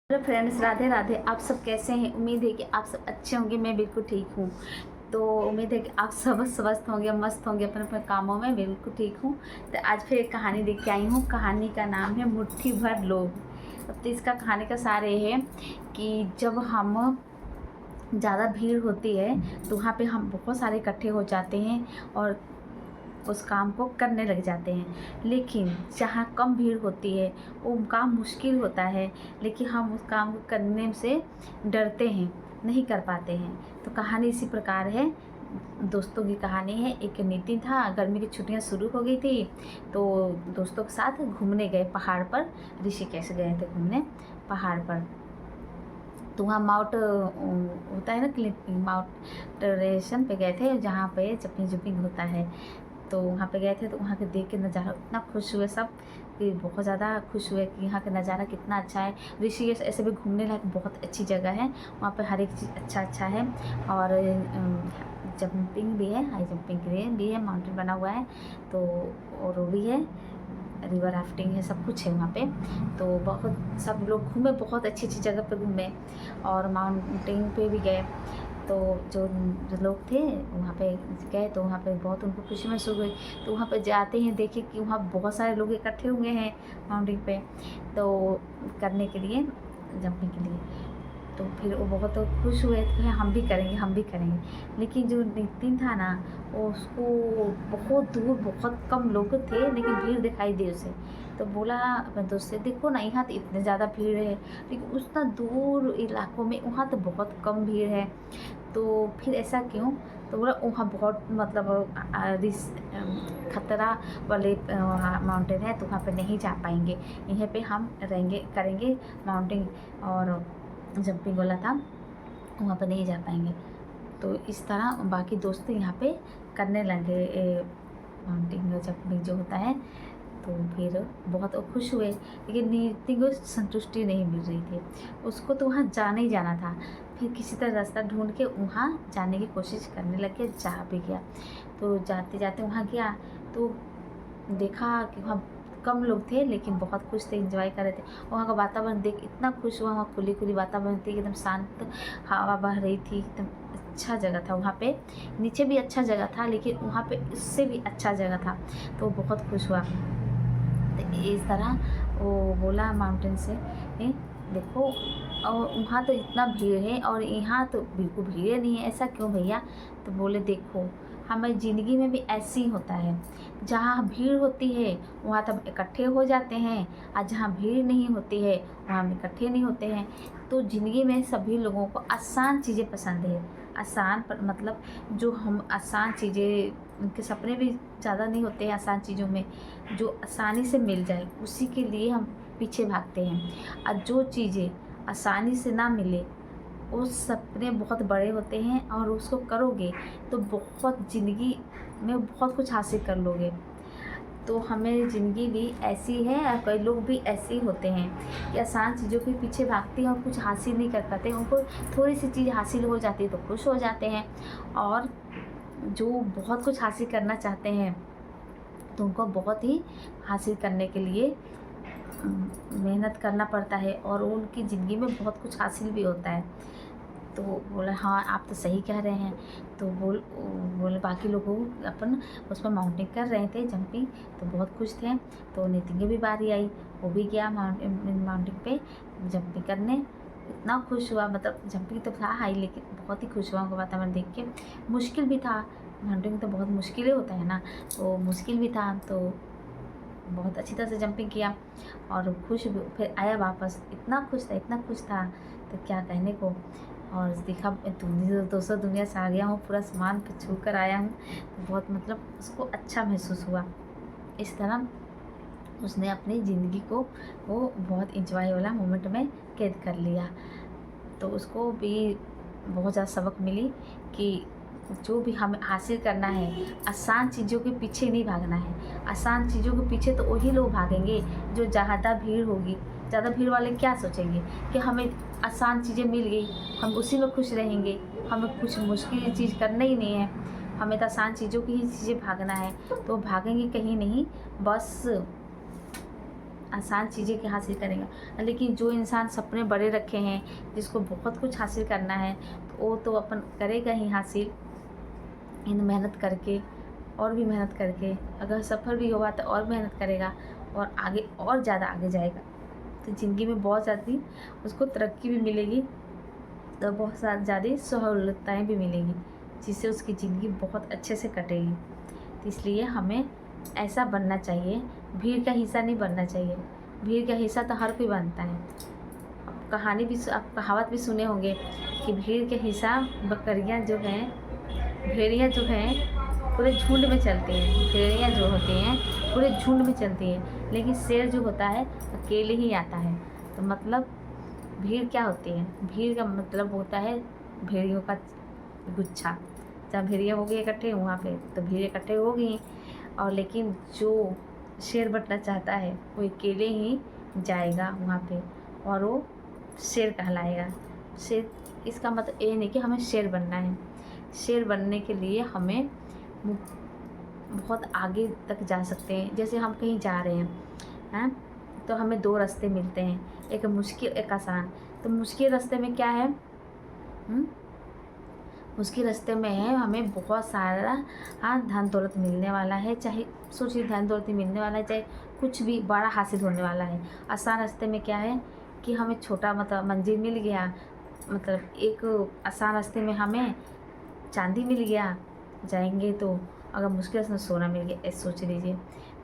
Hello friends, Radhe Radhe. आप सब कैसे हैं? उम्मीद है कि आप सब अच्छे होंगे। मैं बिल्कुल ठीक हूँ। तो उम्मीद है कि आप सब स्वस्थ होंगे, मस्त होंगे अपने अपने कामों में। बिल्कुल ठीक हूँ। तो आज फिर एक कहानी देख के आई हूँ। कहानी का नाम है मुट्ठी भर लोग। तो इसका कहानी का सार ये है कि जब हम ज़्यादा भीड़ होती है तो वहाँ पे हम बहुत सारे इकट्ठे हो जाते हैं और उस काम को करने लग जाते हैं। लेकिन जहाँ कम भीड़ होती है वो काम मुश्किल होता है, लेकिन हम उस काम को करने से डरते हैं, नहीं कर पाते हैं। तो कहानी इसी प्रकार है। दोस्तों की कहानी है। एक नितिन था, गर्मी की छुट्टियां शुरू हो गई थी तो दोस्तों के साथ घूमने गए पहाड़ पर। ऋषिकेश गए थे घूमने पहाड़ पर। तो वहाँ माउंट होता है ना, माउंटेशन पे गए थे जहाँ पे जंपिंग जुपिंग होता है। तो वहाँ पे गए थे तो वहाँ के देख के नज़ारा इतना खुश हुए सब कि बहुत ज़्यादा खुश हुए कि यहाँ का नज़ारा कितना अच्छा है। ऋषिकेश ऐसे भी घूमने लायक बहुत अच्छी जगह है। वहाँ पे हर एक चीज़ अच्छा है। और जंपिंग भी है, हाई जंपिंग के लिए भी है, माउंटेन बना हुआ है। तो और वो भी है, रिवर राफ्टिंग है, सब कुछ है वहाँ पे। तो बहुत सब लोग घूमे, बहुत अच्छी अच्छी जगह पे घूमे और माउंटेन पे भी गए। तो जो लोग थे वहाँ पे गए तो वहाँ पे बहुत उनको खुशी महसूस हुई। तो वहाँ पे जाते हैं, देखे कि वहाँ बहुत सारे लोग इकट्ठे हुए हैं माउंटेन पे, तो करने के लिए, जंपिंग के लिए। तो फिर वो बहुत खुश हुए कि हम भी करेंगे, हम भी करेंगे। लेकिन जो नितिन था ना, वो उसको बहुत दूर बहुत कम लोग थे लेकिन भीड़ दिखाई दी उसे। तो बोला अपने दोस्त से, देखो ना यहाँ तो इतने ज़्यादा भीड़ है, लेकिन उतना दूर इलाकों में वहाँ तो बहुत कम भीड़ है। तो फिर ऐसा क्यों? तो बोला वहाँ बहुत मतलब खतरा वाले माउंटेन है तो वहाँ पे नहीं जा पाएंगे। यहीं पे हम रहेंगे, करेंगे माउंटेन और जंपिंग वाला था, वहाँ पे नहीं जा पाएंगे। तो इस तरह बाकी दोस्त यहाँ पे करने लगे माउंटेन जंपिंग जो होता है। तो फिर बहुत खुश हुए, लेकिन नितिन को संतुष्टि नहीं मिल रही थी। उसको तो वहाँ जाना ही जाना था। फिर किसी तरह रास्ता ढूंढ के वहाँ जाने की कोशिश करने लगे, जा भी गया। तो जाते जाते वहाँ गया तो देखा कि वहाँ कम लोग थे लेकिन बहुत खुश थे, एंजॉय कर रहे थे। वहाँ का वातावरण देख इतना खुश हुआ। वहाँ खुली खुली वातावरण थी, एकदम शांत हवा बह रही थी, एकदम अच्छा जगह था। वहाँ पे नीचे भी अच्छा जगह था लेकिन वहाँ पे इससे भी अच्छा जगह था। तो बहुत खुश हुआ। तो इस तरह वो बोला माउंटेन से, देखो और वहाँ तो इतना भीड़ है और यहाँ तो बिल्कुल भीड़ नहीं है, ऐसा क्यों भैया? तो बोले, देखो हमारी ज़िंदगी में भी ऐसे ही होता है। जहाँ भीड़ होती है वहाँ तब इकट्ठे हो जाते हैं, और जहाँ भीड़ नहीं होती है वहाँ हम इकट्ठे नहीं होते हैं। तो ज़िंदगी में सभी लोगों को आसान चीज़ें पसंद है। आसान पर मतलब जो हम आसान चीज़ें, उनके सपने भी ज़्यादा नहीं होते हैं आसान चीज़ों में। जो आसानी से मिल जाए उसी के लिए हम पीछे भागते हैं। और जो चीज़ें आसानी से ना मिले वो सपने बहुत बड़े होते हैं, और उसको करोगे तो बहुत ज़िंदगी में बहुत कुछ हासिल कर लोगे। तो हमें ज़िंदगी भी ऐसी है और कई लोग भी ऐसे ही होते हैं कि आसान चीज़ों के पीछे भागते हैं और कुछ हासिल नहीं कर पाते। उनको थोड़ी सी चीज़ हासिल हो जाती है तो खुश हो जाते हैं, और जो बहुत कुछ हासिल करना चाहते हैं तो उनको बहुत ही हासिल करने के लिए मेहनत करना पड़ता है, और उनकी ज़िंदगी में बहुत कुछ हासिल भी होता है। तो बोला, हाँ आप तो सही कह रहे हैं। तो बोले बाकी लोगों अपन उसमें माउंटिंग कर रहे थे, जंपिंग, तो बहुत खुश थे। तो नितिन की भी बारी आई, वो भी गया माउंटिंग पे जंपिंग करने। इतना खुश हुआ, मतलब जंपिंग तो था हाई लेकिन बहुत ही खुश हुआ उनका वातावरण देख के। मुश्किल भी था, माउंटिंग तो बहुत मुश्किल ही होता है ना, तो मुश्किल भी था। तो बहुत अच्छी तरह से जंपिंग किया और खुश भी। फिर आया वापस, इतना खुश था, इतना खुश था, तो क्या कहने को। और देखा दोस्तों दुनिया से आ गया हूँ, पूरा सामान पे छू कर आया हूँ, तो बहुत मतलब उसको अच्छा महसूस हुआ। इस तरह उसने अपनी ज़िंदगी को वो बहुत इंजॉय वाला मोमेंट में कैद कर लिया। तो उसको भी बहुत ज़्यादा सबक मिली कि जो भी हमें हासिल करना है, आसान चीज़ों के पीछे नहीं भागना है। आसान चीज़ों के पीछे तो वही लोग भागेंगे जो ज़्यादा भीड़ होगी। ज़्यादा भीड़ वाले क्या सोचेंगे कि हमें आसान चीज़ें मिल गई, हम उसी में खुश रहेंगे, हमें कुछ मुश्किल चीज़ करना ही नहीं है, हमें तो आसान चीज़ों की ही चीज़ें भागना है। तो भागेंगे कहीं नहीं, बस आसान चीज़ें क्या हासिल करेगा। लेकिन जो इंसान सपने बड़े रखे हैं, जिसको बहुत कुछ हासिल करना है, तो वो तो अपन करेगा ही हासिल, इन मेहनत करके और भी मेहनत करके। अगर सफल भी हुआ तो और मेहनत करेगा और आगे और ज़्यादा आगे जाएगा, तो ज़िंदगी में बहुत ज़्यादा उसको तरक्की भी मिलेगी, तो बहुत ज़्यादा सहूलताएँ भी मिलेंगी, जिससे उसकी ज़िंदगी बहुत अच्छे से कटेगी। तो इसलिए हमें ऐसा बनना चाहिए, भीड़ का हिस्सा नहीं बनना चाहिए। भीड़ का हिस्सा तो हर कोई बनता है। कहानी भी आप कहावत भी सुने होंगे कि भीड़ के हिस्सा बकरियाँ जो हैं, भेड़िया जो हैं पूरे झुंड में चलते हैं। भेड़िया जो होते हैं पूरे झुंड में चलती हैं, लेकिन शेर जो होता है अकेले ही आता है। तो मतलब भीड़ क्या होती है? भीड़ का मतलब होता है भेड़ियों का गुच्छा। जहाँ भेड़िया हो गई इकट्ठे वहाँ पे तो भीड़ इकट्ठे हो गई, और लेकिन जो शेर बनना चाहता है वो अकेले ही जाएगा वहाँ पे, और वो शेर कहलाएगा। शेर, इसका मतलब ये नहीं कि हमें शेर बनना है। शेर बनने के लिए हमें बहुत आगे तक जा सकते हैं। जैसे हम कहीं जा रहे हैं तो हमें 2 रास्ते मिलते हैं, एक मुश्किल एक आसान। तो मुश्किल रास्ते में क्या है? मुश्किल रास्ते में है हमें बहुत सारा धन दौलत मिलने वाला है, चाहे सोचिए धन दौलत मिलने वाला है, चाहे कुछ भी बड़ा हासिल होने वाला है। आसान रास्ते में क्या है कि हमें छोटा मतलब मंजिल मिल गया, मतलब एक आसान रास्ते में हमें चांदी मिल गया जाएंगे, तो अगर मुश्किल से सोना मिल गया ऐसे सोच लीजिए।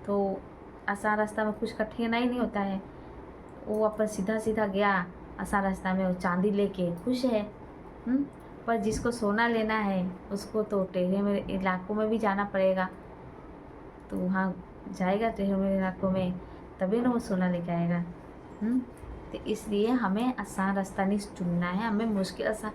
तो आसान रास्ता में कुछ कठिनाई नहीं होता है, वो अपन सीधा सीधा गया आसान रास्ता में, वो चांदी लेके खुश है। पर जिसको सोना लेना है उसको तो टेढ़े मेढ़े इलाकों में भी जाना पड़ेगा, तो वहाँ जाएगा टेढ़े मेढ़े इलाकों में, तभी ना वो सोना लेके आएगा। तो इसलिए हमें आसान रास्ता नहीं चुनना है, हमें मुश्किल आसान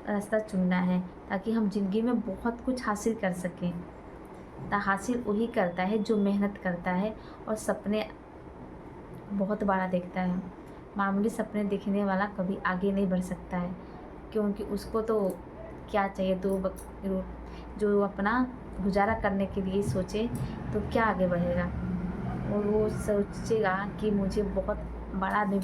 रास्ता चुनना है, ताकि हम ज़िंदगी में बहुत कुछ हासिल कर सकें। हासिल वही करता है जो मेहनत करता है और सपने बहुत बड़ा देखता है। मामूली सपने देखने वाला कभी आगे नहीं बढ़ सकता है, क्योंकि उसको तो क्या चाहिए, तो जो अपना गुजारा करने के लिए सोचे तो क्या आगे बढ़ेगा। और वो सोचेगा कि मुझे बहुत बड़ा आदमी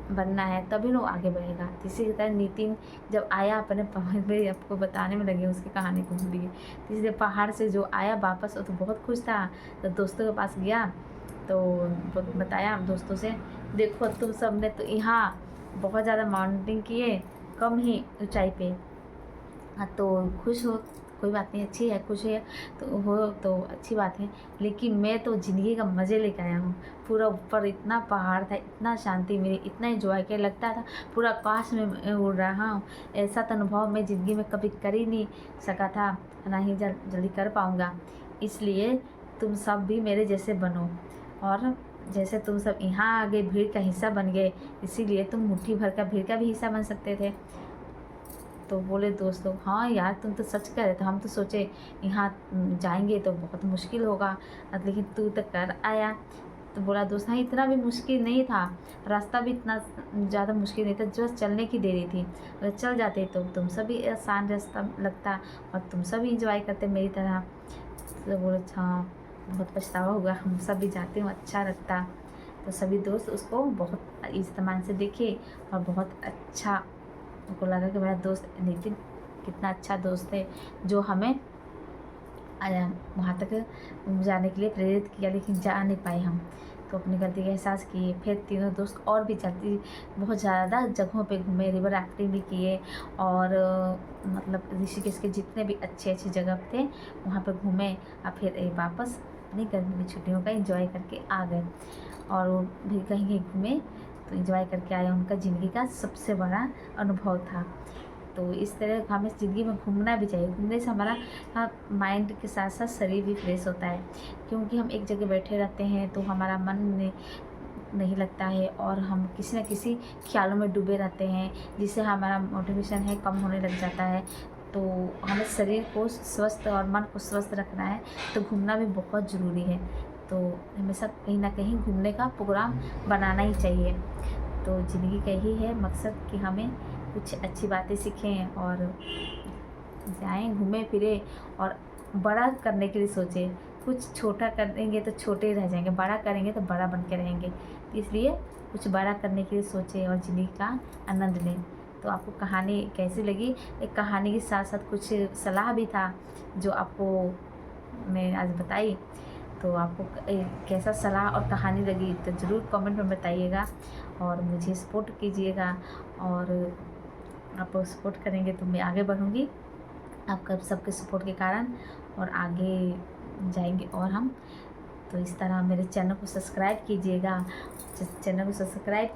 बनना है, तभी वो आगे बढ़ेगा। इसी तरह नितिन जब आया अपने पहाड़ में, आपको बताने में लगे उसकी कहानी को भूलिए। इसलिए पहाड़ से जो आया वापस, वो तो बहुत खुश था, तो दोस्तों के पास गया तो बताया दोस्तों से, देखो तुम सब ने तो यहाँ बहुत ज़्यादा माउंटिंग किए कम ही ऊंचाई पे, तो खुश हो, कोई बात नहीं, अच्छी है, खुश है तो हो तो अच्छी बात है, लेकिन मैं तो ज़िंदगी का मज़े लेकर आया हूँ। पूरा ऊपर इतना पहाड़ था, इतना शांति मिली, इतना एंजॉय किया, लगता था पूरा आकाश में उड़ रहा हूँ। ऐसा तो अनुभव मैं ज़िंदगी में कभी कर ही नहीं सका था, ना ही जल्दी कर पाऊँगा। इसलिए तुम सब भी मेरे जैसे बनो, और जैसे तुम सब यहाँ आ गए, भीड़ का हिस्सा बन गए, इसीलिए तुम मुट्ठी भर का भीड़ का भी हिस्सा बन सकते थे। तो बोले दोस्त लोग, हाँ यार तुम तो सच कह रहे थे, हम तो सोचे यहाँ जाएंगे तो बहुत मुश्किल होगा, लेकिन तू तो कर आया। तो बोला दोस्त, हाँ इतना भी मुश्किल नहीं था, रास्ता भी इतना ज़्यादा मुश्किल नहीं था, जो चलने की देरी थी। अगर चल जाते तो तुम सभी आसान रास्ता लगता और तुम सभी इंजॉय करते मेरी तरह। तो बोले हाँ बहुत पछतावा हुआ, हम सब भी जाते हो अच्छा लगता। तो सभी दोस्त उसको बहुत इस्तेमाल से देखे और बहुत अच्छा उनको लगा कि मेरा दोस्त नितिन कितना अच्छा दोस्त है, जो हमें वहाँ तक जाने के लिए प्रेरित किया, लेकिन जा नहीं पाए हम। तो अपनी गलती का एहसास किए। फिर तीनों दोस्त और भी बहुत ज़्यादा जगहों पे घूमे, रिवर राफ्टिंग भी किए, और मतलब ऋषिकेश के जितने भी अच्छे अच्छे जगह थे वहाँ पे घूमे, और फिर वापस अपनी गर्मी की छुट्टियों का एंजॉय करके आ गए। और वो भी कहीं कहीं घूमे तो एंजॉय करके आए, उनका ज़िंदगी का सबसे बड़ा अनुभव था। तो इस तरह हमें ज़िंदगी में घूमना भी चाहिए। घूमने से हमारा माइंड के साथ साथ शरीर भी फ्रेश होता है, क्योंकि हम एक जगह बैठे रहते हैं तो हमारा मन नहीं लगता है, और हम किसी न किसी ख्यालों में डूबे रहते हैं, जिससे हमारा मोटिवेशन है कम होने लग जाता है। तो हमें शरीर को स्वस्थ और मन को स्वस्थ रखना है, तो घूमना भी बहुत ज़रूरी है। तो हमेशा कहीं ना कहीं घूमने का प्रोग्राम बनाना ही चाहिए। तो ज़िंदगी का यही है मकसद कि हमें कुछ अच्छी बातें सीखें और जाएं, घूमें फिरें और बड़ा करने के लिए सोचें। कुछ छोटा करेंगे तो छोटे ही रह जाएंगे, बड़ा करेंगे तो बड़ा बन के रहेंगे। इसलिए कुछ बड़ा करने के लिए सोचें और ज़िंदगी का आनंद लें। तो आपको कहानी कैसी लगी? एक कहानी के साथ साथ कुछ सलाह भी था जो आपको मैं आज बताई। तो आपको कैसा सलाह और कहानी लगी तो ज़रूर कमेंट में बताइएगा और मुझे सपोर्ट कीजिएगा। और आप सपोर्ट करेंगे तो मैं आगे बढ़ूँगी आपका सबके सपोर्ट के कारण, और आगे जाएंगे और हम। तो इस तरह मेरे चैनल को सब्सक्राइब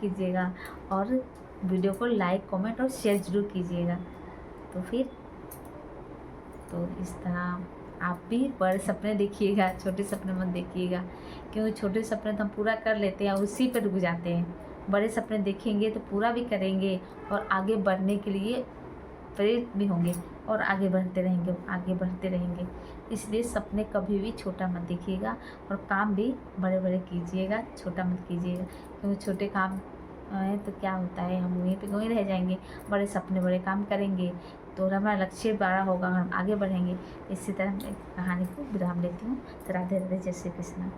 कीजिएगा और वीडियो को लाइक, कमेंट और शेयर ज़रूर कीजिएगा। तो इस तरह आप भी बड़े सपने देखिएगा, छोटे सपने मत देखिएगा, क्योंकि छोटे सपने तो हम पूरा कर लेते हैं, उसी पर रुक जाते हैं। बड़े सपने देखेंगे तो पूरा भी करेंगे और आगे बढ़ने के लिए प्रेरित भी होंगे और आगे बढ़ते रहेंगे। इसलिए सपने कभी भी छोटा मत देखिएगा और काम भी बड़े बड़े कीजिएगा, छोटा मत कीजिएगा, क्योंकि छोटे काम है तो क्या होता है, हम वहीं रह जाएंगे। बड़े सपने बड़े काम करेंगे तो हमारा लक्ष्य बड़ा होगा, हम आगे बढ़ेंगे। इसी तरह मैं कहानी को विराम लेती हूँ। तो राधे राधे, जय श्री कृष्ण।